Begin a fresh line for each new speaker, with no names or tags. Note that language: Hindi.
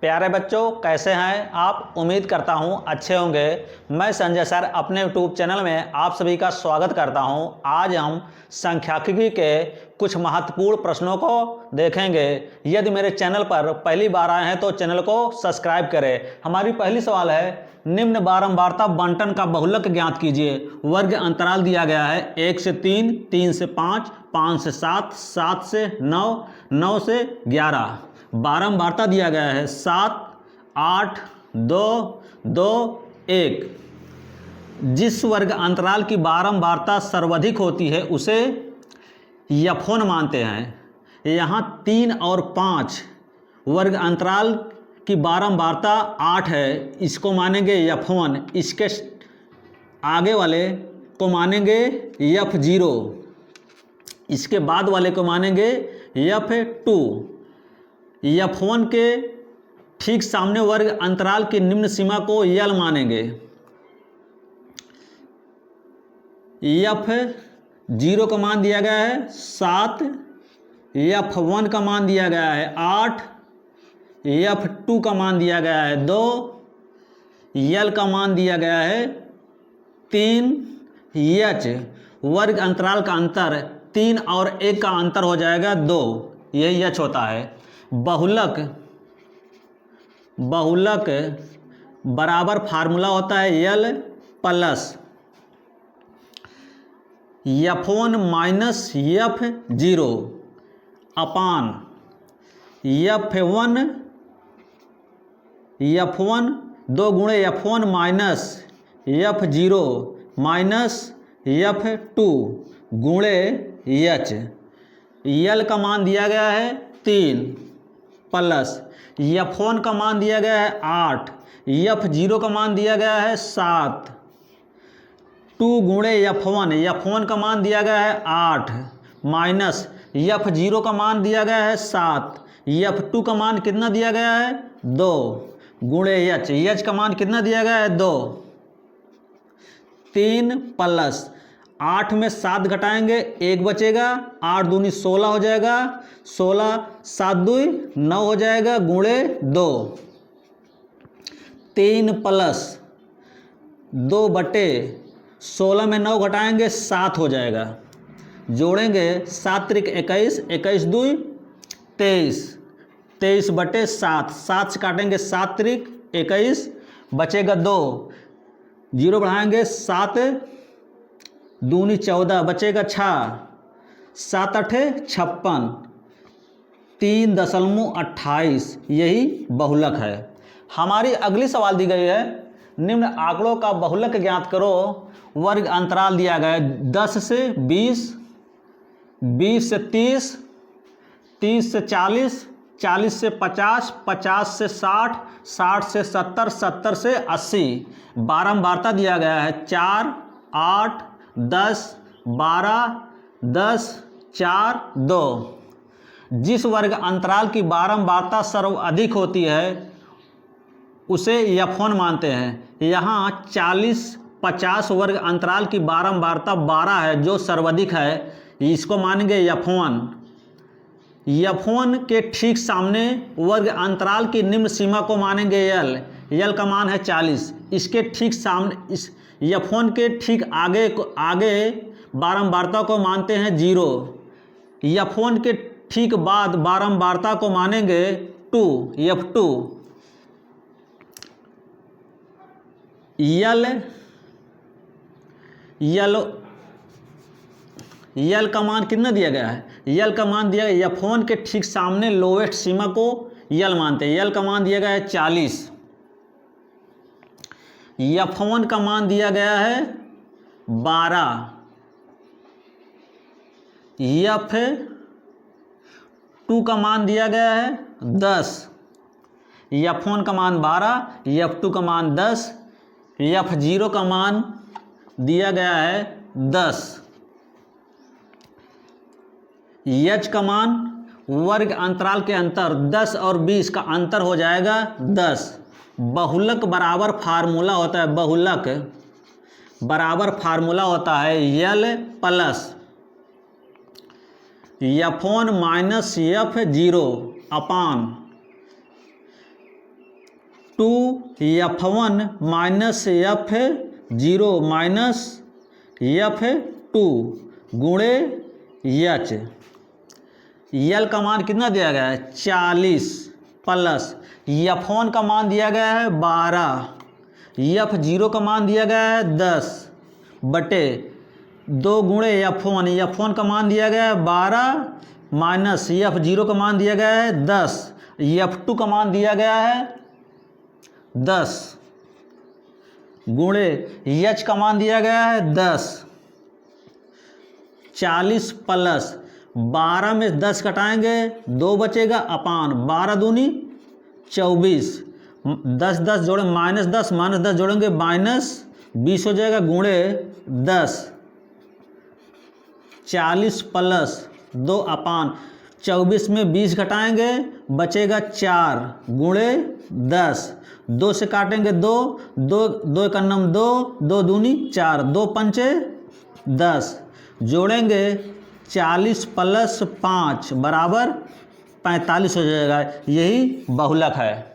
प्यारे बच्चों, कैसे हैं आप? उम्मीद करता हूं अच्छे होंगे। मैं संजय सर अपने यूट्यूब चैनल में आप सभी का स्वागत करता हूं। आज हम सांख्यिकी के कुछ महत्वपूर्ण प्रश्नों को देखेंगे। यदि मेरे चैनल पर पहली बार आए हैं तो चैनल को सब्सक्राइब करें। हमारी पहली सवाल है, निम्न बारंबारता बंटन का बहुलक ज्ञात कीजिए। वर्ग अंतराल दिया गया है 1 से 3, 3 से 5, 5 से 7, 7 से 9, 9 से 11। बारंबारता दिया गया है 7, 8, 2, 2, 1। जिस वर्ग अंतराल की बारंबारता सर्वाधिक होती है उसे यफोन मानते हैं। यहाँ 3 और 5 वर्ग अंतराल की बारंबारता 8 है, इसको मानेंगे यफ1। इसके आगे वाले को मानेंगे यफ0, इसके बाद वाले को मानेंगे यफ2। यफ1 के ठीक सामने वर्ग अंतराल की निम्न सीमा को यल मानेंगे। यफ0 का मान दिया गया है 7, यफ1 का मान दिया गया है 8, यफ2 का मान दिया गया है 2, यल का मान दिया गया है 3। यच वर्ग अंतराल का अंतर 3 और 1 का अंतर हो जाएगा 2, यही यच होता है। बहुलक बराबर फार्मूला होता है यल प्लस यफ1 माइनस यफ0 अपान यफ1 2 गुणे यफ1 माइनस यफ0 माइनस यफ2 गुणे यच। यल का मान दिया गया है 3 प्लस यफ1 का मान दिया गया है 8, यफ0 का मान दिया गया है 7, 2 गुणे यफ1 का मान दिया गया है 8 माइनस यफ0 का मान दिया गया है 7, यफ2 का मान कितना दिया गया है 2 गुणे यच का मान कितना दिया गया है 2। 3 प्लस 8 में 7 घटाएंगे 1 बचेगा, 8 दूनी 16 हो जाएगा, 16 7 दूई 9 हो जाएगा गुणे 2। 3 प्लस 2 बटे 16 में 9 घटाएंगे 7 हो जाएगा, जोड़ेंगे 7 त्रिक 21, 21 दूई 23, 23 बटे 7, 7 से काटेंगे 7 त्रिक 21, बचेगा 2, 0 बढ़ाएंगे 7 दूनी 14, बचेगा 6, 7 अठे 56, 3.28, यही बहुलक है। हमारी अगली सवाल दी गई है, निम्न आंकड़ों का बहुलक ज्ञात करो। वर्ग अंतराल दिया गया है 10 से 20, 20 से 30, 30 से 40, 40 से 50, 50 से 60, 60 से 70, 70 से 80। बारंबारता दिया गया है 4, 8, 10, 12, 10, 4, 2। जिस वर्ग अंतराल की बारंबारता सर्वाधिक होती है उसे यफोन मानते हैं। यहाँ 40, 50 वर्ग अंतराल की बारंबारता 12 है जो सर्वाधिक है, इसको मानेंगे यफोन। यफोन के ठीक सामने वर्ग अंतराल की निम्न सीमा को मानेंगे यल। यल का मान है 40, इसके ठीक सामने इस यफोन के ठीक आगे बारंबारता को मानते हैं 0। यफोन के ठीक बाद बारंबारता को मानेंगे 2, यफ2। यल का मान कितना दिया गया है? यल का मान दिया गया, यफोन के ठीक सामने लोवेस्ट सीमा को यल मानते हैं। यल का मान दिया गया है 40, यफ1 का मान दिया गया है 12, यफ2 का मान दिया गया है 10। यफ1 का मान 12, यफ2 का मान 10, यफ0 का मान दिया गया है 10। यच का मान वर्ग अंतराल के अंतर 10 और 20 का अंतर हो जाएगा 10। बहुलक बराबर फार्मूला होता है, बहुलक बराबर फार्मूला होता है यल प्लस यफ1 माइनस यफ0 अपान 2f1 minus f0 minus f2 गुणे h। यल का मान कितना दिया गया है 40 प्लस f1 का मान दिया गया है 12, f0 का मान दिया गया है 10 बटे 2 गुणे f1 का मान दिया गया है 12 माइनस f0 का मान दिया गया है 10, f2 का मान दिया गया है 10 गुणे h का मान दिया गया है 10। 40 प्लस 12 में 10 घटाएंगे 2 बचेगा अपान 12 दूनी 24, 10 जोड़े माइनस 10 जोड़ेंगे माइनस 20 हो जाएगा गुणे 10। 40 प्लस 2 अपान 24 में 20 घटाएंगे बचेगा 4 गुणे 10, 2 से काटेंगे 2 का नम 2, 2 दूनी 4, 2 पंचे 10 जोड़ेंगे 40 प्लस 5 बराबर 45 हो जाएगा। यही बहुलक है।